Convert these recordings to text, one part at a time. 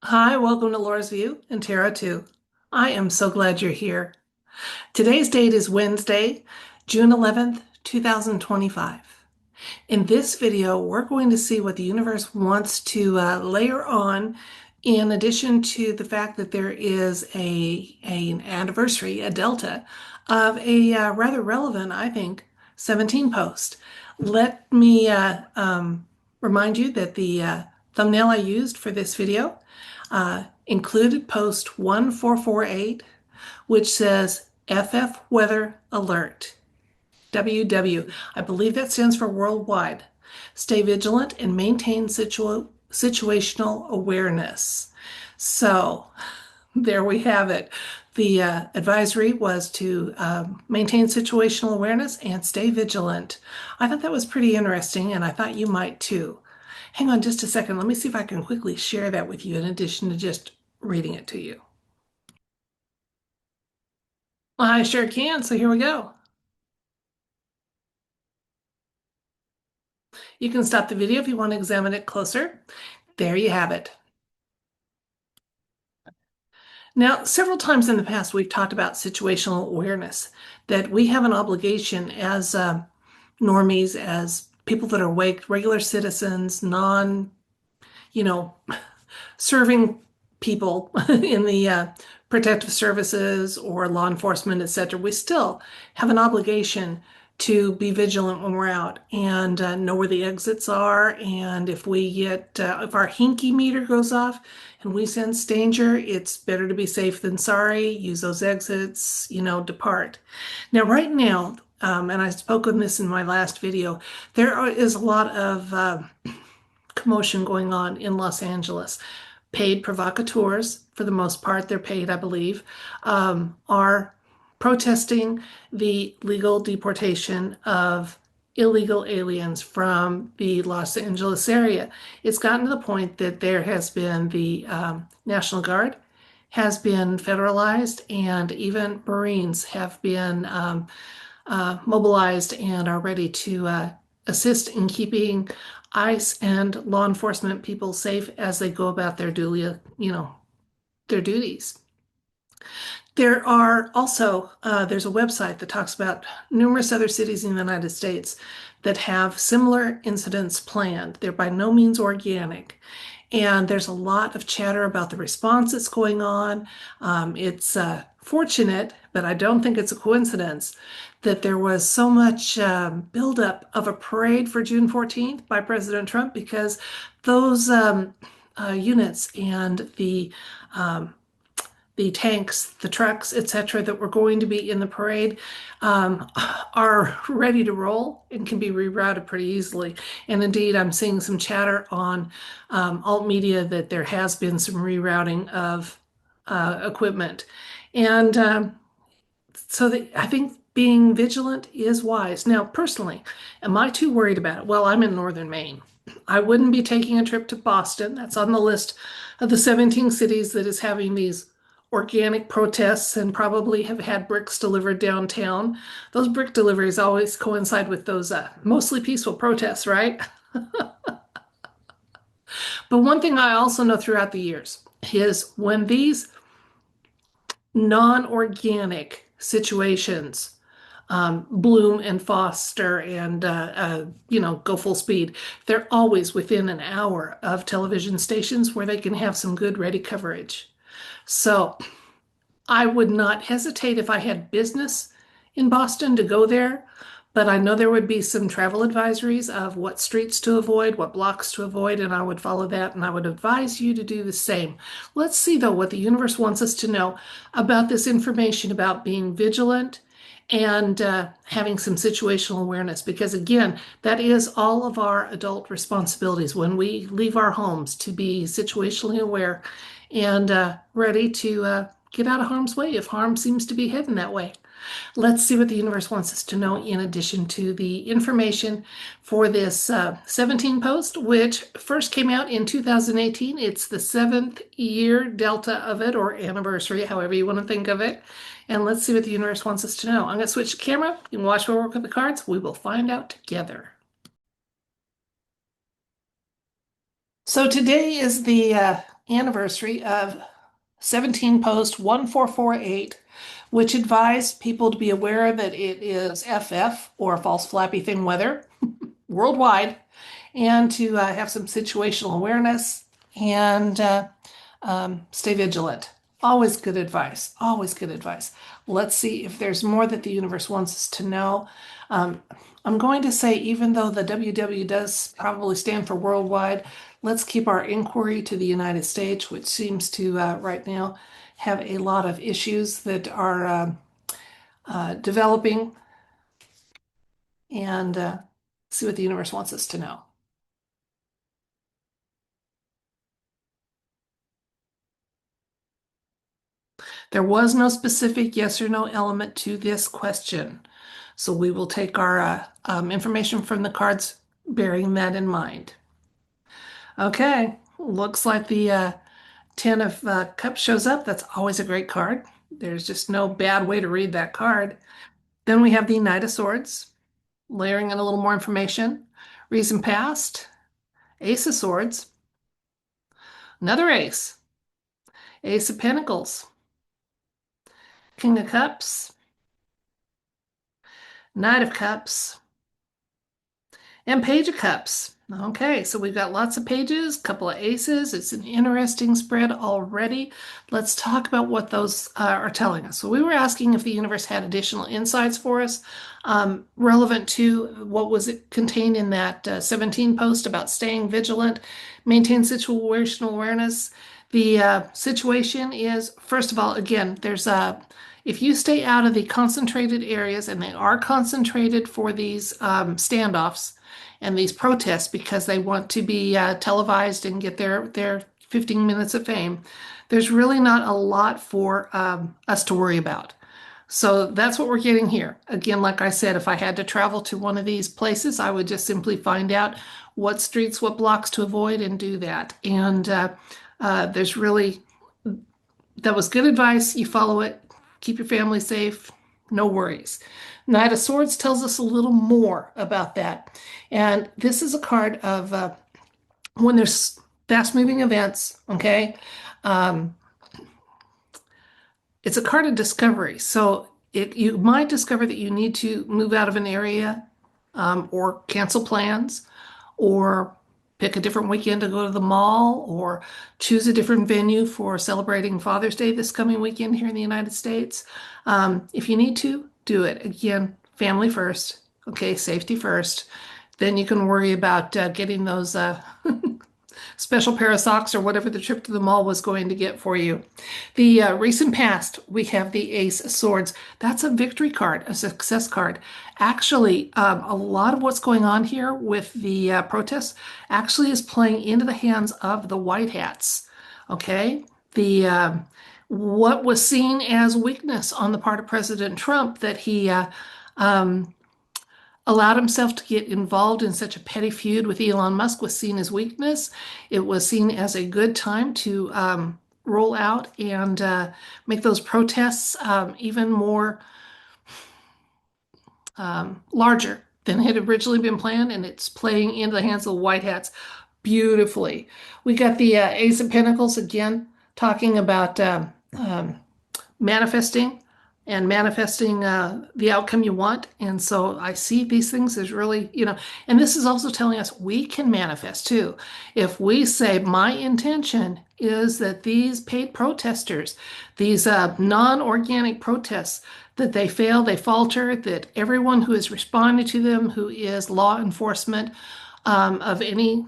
Hi, welcome to Laura's View and Tarot 2. I am so glad you're here. Today's date is Wednesday, June 11th, 2025. In this video, we're going to see what the universe wants to layer on in addition to the fact that there is an anniversary, a delta, of a rather relevant, I think, 17 post. Let me remind you that the thumbnail I used for this video included post 1448, which says FF Weather Alert. WW. I believe that stands for worldwide. Stay vigilant and maintain situational awareness. So there we have it. The advisory was to maintain situational awareness and stay vigilant. I thought that was pretty interesting, and I thought you might too. Hang on just a second. Let me see if I can quickly share that with you in addition to just reading it to you. Well, I sure can. So here we go. You can stop the video if you want to examine it closer. There you have it. Now, several times in the past, we've talked about situational awareness, that we have an obligation as normies, as people that are awake, regular citizens, you know, serving people in the protective services or law enforcement, etc., we still have an obligation to be vigilant when we're out and know where the exits are. And if we get, if our hinky meter goes off and we sense danger, it's better to be safe than sorry. Use those exits, depart. Now, right now, and I spoke on this in my last video, is a lot of commotion going on in Los Angeles. Paid provocateurs, for the most part, they're paid, I believe, are protesting the legal deportation of illegal aliens from the Los Angeles area. It's gotten to the point that there has been the National Guard has been federalized, and even Marines have been mobilized and are ready to assist in keeping ICE and law enforcement people safe as they go about their their duties. There are also, there's a website that talks about numerous other cities in the United States that have similar incidents planned. They're by no means organic. And there's a lot of chatter about the response that's going on. It's fortunate, but I don't think it's a coincidence that there was so much buildup of a parade for June 14th by President Trump, because those units and the tanks, the trucks, etc., that were going to be in the parade are ready to roll and can be rerouted pretty easily. And indeed, I'm seeing some chatter on alt media that there has been some rerouting of equipment. And I think being vigilant is wise. Now, personally, am I too worried about it? Well, I'm in northern Maine. I wouldn't be taking a trip to Boston. That's on the list of the 17 cities that is having these organic protests and probably have had bricks delivered downtown. Those brick deliveries always coincide with those mostly peaceful protests, right? But one thing I also know throughout the years is when these non-organic situations bloom and foster and go full speed, they're always within an hour of television stations where they can have some good ready coverage. So I would not hesitate if I had business in Boston to go there, but I know there would be some travel advisories of what streets to avoid, what blocks to avoid, and I would follow that, and I would advise you to do the same. Let's see, though, what the universe wants us to know about this information about being vigilant and having some situational awareness, because again, that is all of our adult responsibilities when we leave our homes, to be situationally aware and ready to get out of harm's way if harm seems to be hidden that way. Let's see what the universe wants us to know in addition to the information for this 17 post, which first came out in 2018. It's the 7th year delta of it, or anniversary, however you want to think of it. And let's see what the universe wants us to know. I'm going to switch the camera. You can watch me work with the cards. We will find out together. So today is the anniversary of 17 Post 1448, which advised people to be aware that it is FF or false flappy thing weather worldwide, and to have some situational awareness and stay vigilant. Always good advice. Always good advice. Let's see if there's more that the universe wants us to know. Um, I'm going to say, even though the WW does probably stand for worldwide, let's keep our inquiry to the United States, which seems to right now have a lot of issues that are developing, and see what the universe wants us to know. There was no specific yes or no element to this question. So we will take our information from the cards, bearing that in mind. Okay, looks like the Ten of Cups shows up. That's always a great card. There's just no bad way to read that card. Then we have the Knight of Swords, layering in a little more information. Reason past, Ace of Swords, another ace, Ace of Pentacles, King of Cups, Knight of Cups, and Page of Cups. Okay, so we've got lots of pages, couple of aces. It's an interesting spread already. Let's talk about what those are telling us. So we were asking if the universe had additional insights for us, relevant to what was contained in that 17 post about staying vigilant, maintain situational awareness. The situation is, first of all, again, there's a if you stay out of the concentrated areas, and they are concentrated for these standoffs and these protests because they want to be televised and get their 15 minutes of fame, there's really not a lot for us to worry about. So that's what we're getting here. Again, like I said, if I had to travel to one of these places, I would just simply find out what streets, what blocks to avoid, and do that. And there's really, that was good advice. You follow it, keep your family safe, no worries. Knight of Swords tells us a little more about that. And this is a card of when there's fast moving events, okay? Um, it's a card of discovery. So you might discover that you need to move out of an area, or cancel plans, or pick a different weekend to go to the mall, or choose a different venue for celebrating Father's Day this coming weekend here in the United States. If you need to, do it. Again, family first, okay, safety first. Then you can worry about getting those special pair of socks or whatever the trip to the mall was going to get for you. The recent past, we have the Ace of Swords. That's a victory card, a success card. Actually, a lot of what's going on here with the protests actually is playing into the hands of the white hats. Okay, the what was seen as weakness on the part of President Trump, that he allowed himself to get involved in such a petty feud with Elon Musk, was seen as weakness. It was seen as a good time to roll out and make those protests even more larger than had originally been planned, and it's playing into the hands of the white hats beautifully. We got the Ace of Pentacles again, talking about manifesting and manifesting the outcome you want. And so I see these things as really, and this is also telling us we can manifest too. If we say, my intention is that these paid protesters, these non-organic protests, that they fail, they falter, that everyone who is responding to them, who is law enforcement of any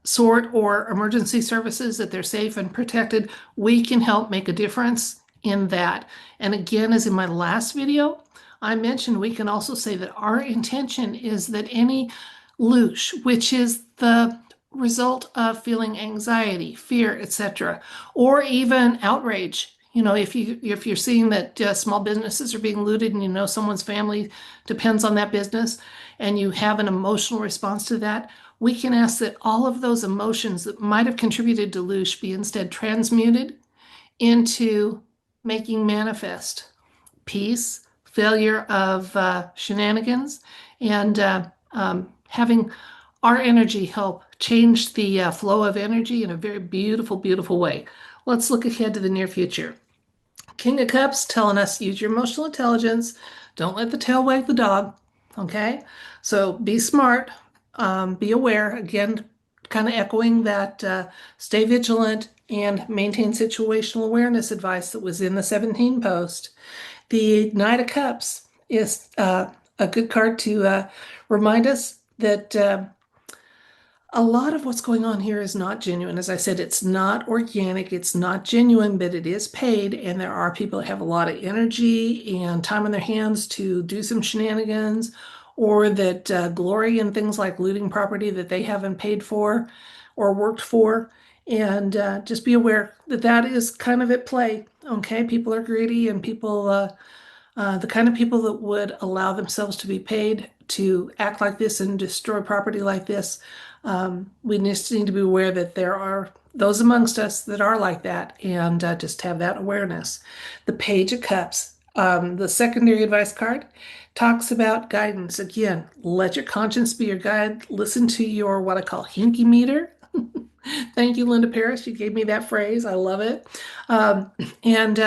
sort, or emergency services, that they're safe and protected, we can help make a difference in that. And again, as in my last video, I mentioned we can also say that our intention is that any loosh, which is the result of feeling anxiety, fear, etc., or even outrage. If you're seeing that small businesses are being looted, and someone's family depends on that business, and you have an emotional response to that, we can ask that all of those emotions that might have contributed to loosh be instead transmuted into making manifest peace, failure of shenanigans, and having our energy help changed the flow of energy in a very beautiful, beautiful way. Let's look ahead to the near future. King of Cups telling us use your emotional intelligence. Don't let the tail wag the dog. Okay? So be smart, be aware. Again, kind of echoing that stay vigilant and maintain situational awareness advice that was in the 17 post. The Knight of Cups is a good card to remind us that a lot of what's going on here is not genuine. As I said, it's not organic, it's not genuine, but it is paid. And there are people that have a lot of energy and time on their hands to do some shenanigans or that glory in things like looting property that they haven't paid for or worked for. And just be aware that that is kind of at play. Okay, people are greedy and people the kind of people that would allow themselves to be paid to act like this and destroy property like this, we just need to be aware that there are those amongst us that are like that and just have that awareness. The Page of Cups, the secondary advice card, talks about guidance. Again, let your conscience be your guide. Listen to your what I call hinky meter. Thank you, Linda Paris. You gave me that phrase. I love it. Um, and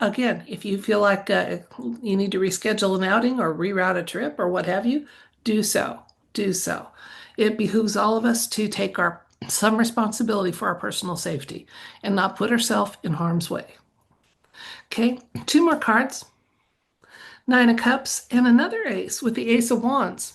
again, if you feel like you need to reschedule an outing or reroute a trip or what have you, do so. Do so. It behooves all of us to take our some responsibility for our personal safety and not put ourselves in harm's way. Okay, two more cards. Nine of Cups and another ace with the Ace of Wands.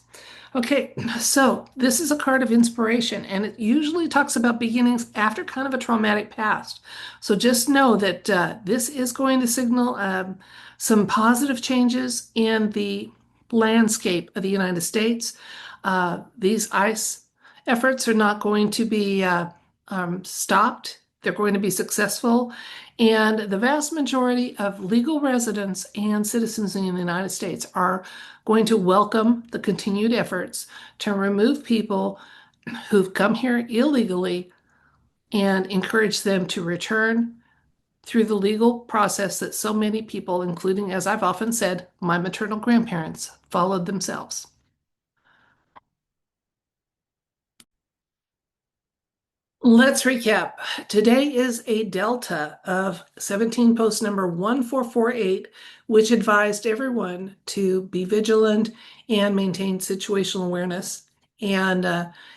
Okay, so this is a card of inspiration, and it usually talks about beginnings after kind of a traumatic past. So just know that this is going to signal some positive changes in the landscape of the United States. These ICE efforts are not going to be stopped. They're going to be successful. And the vast majority of legal residents and citizens in the United States are going to welcome the continued efforts to remove people who've come here illegally and encourage them to return through the legal process that so many people, including, as I've often said, my maternal grandparents, followed themselves. Let's recap. Today is a delta of 17 post number 1448, which advised everyone to be vigilant and maintain situational awareness. And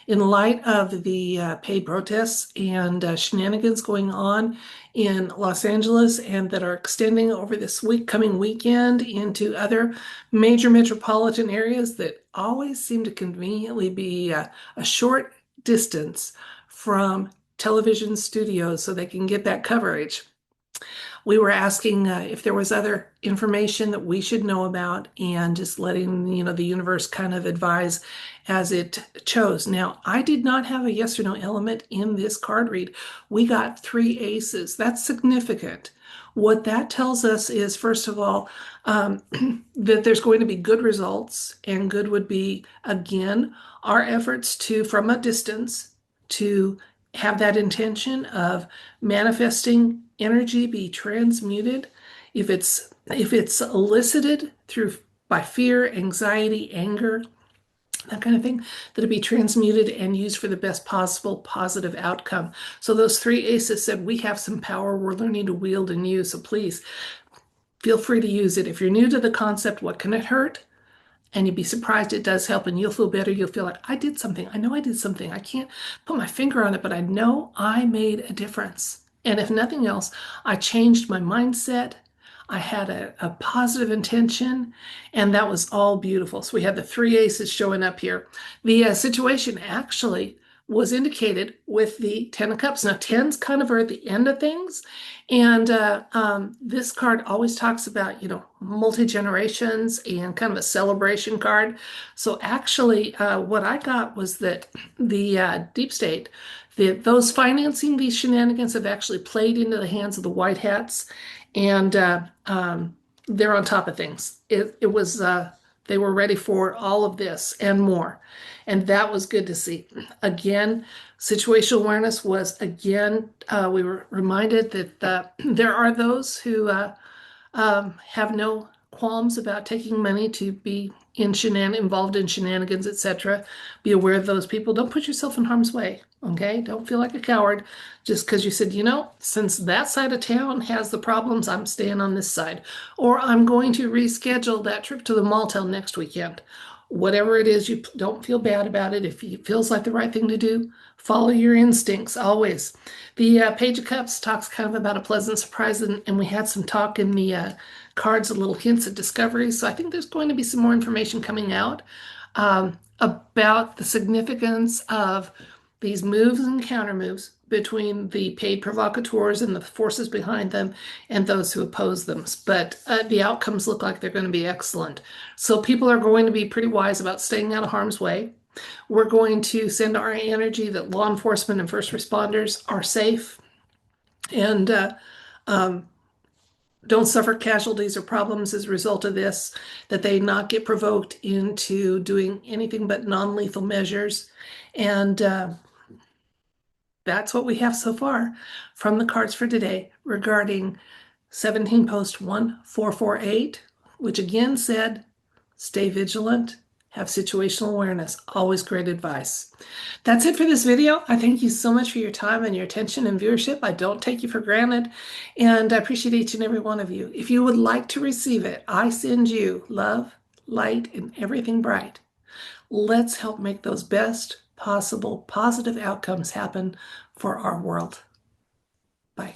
in light of the paid protests and shenanigans going on in Los Angeles and that are extending over this coming weekend into other major metropolitan areas that always seem to conveniently be a short distance from television studios so they can get that coverage. We were asking if there was other information that we should know about and just letting, the universe kind of advise as it chose. Now, I did not have a yes or no element in this card read. We got three aces. That's significant. What that tells us is, first of all, that there's going to be good results, and good would be, again, our efforts to, from a distance, to have that intention of manifesting energy be transmuted. If it's elicited through by fear, anxiety, anger, that kind of thing, that it be transmuted and used for the best possible positive outcome. So those three aces said we have some power we're learning to wield and use. So please feel free to use it. If you're new to the concept, what can it hurt? And you'd be surprised it does help, and you'll feel better. You'll feel like I did something. I know I did something. I can't put my finger on it, but I know I made a difference. And if nothing else, I changed my mindset. I had a positive intention, and that was all beautiful. So we had the three aces showing up here. The situation actually was indicated with the Ten of Cups. Now, tens kind of are at the end of things. And this card always talks about, multi-generations and kind of a celebration card. So actually, what I got was that the deep state, those financing these shenanigans have actually played into the hands of the white hats, and they're on top of things. It was they were ready for all of this and more, and that was good to see. Again, situational awareness was again. We were reminded that there are those who have no qualms about taking money to be involved in shenanigans, etc., be aware of those people. Don't put yourself in harm's way. Okay? Don't feel like a coward just because you said, since that side of town has the problems, I'm staying on this side. Or I'm going to reschedule that trip to the mall till next weekend. Whatever it is, you don't feel bad about it. If it feels like the right thing to do, follow your instincts always. The Page of Cups talks kind of about a pleasant surprise, and we had some talk in the cards, little hints of discovery. So I think there's going to be some more information coming out about the significance of these moves and counter moves between the paid provocateurs and the forces behind them and those who oppose them. But the outcomes look like they're going to be excellent. So people are going to be pretty wise about staying out of harm's way. We're going to send our energy that law enforcement and first responders are safe and um, don't suffer casualties or problems as a result of this, that they not get provoked into doing anything but non-lethal measures. And that's what we have so far from the cards for today regarding 17 Post 1448, which again said, stay vigilant, have situational awareness. Always great advice. That's it for this video. I thank you so much for your time and your attention and viewership. I don't take you for granted, and I appreciate each and every one of you. If you would like to receive it, I send you love, light, and everything bright. Let's help make those best possible positive outcomes happen for our world. Bye.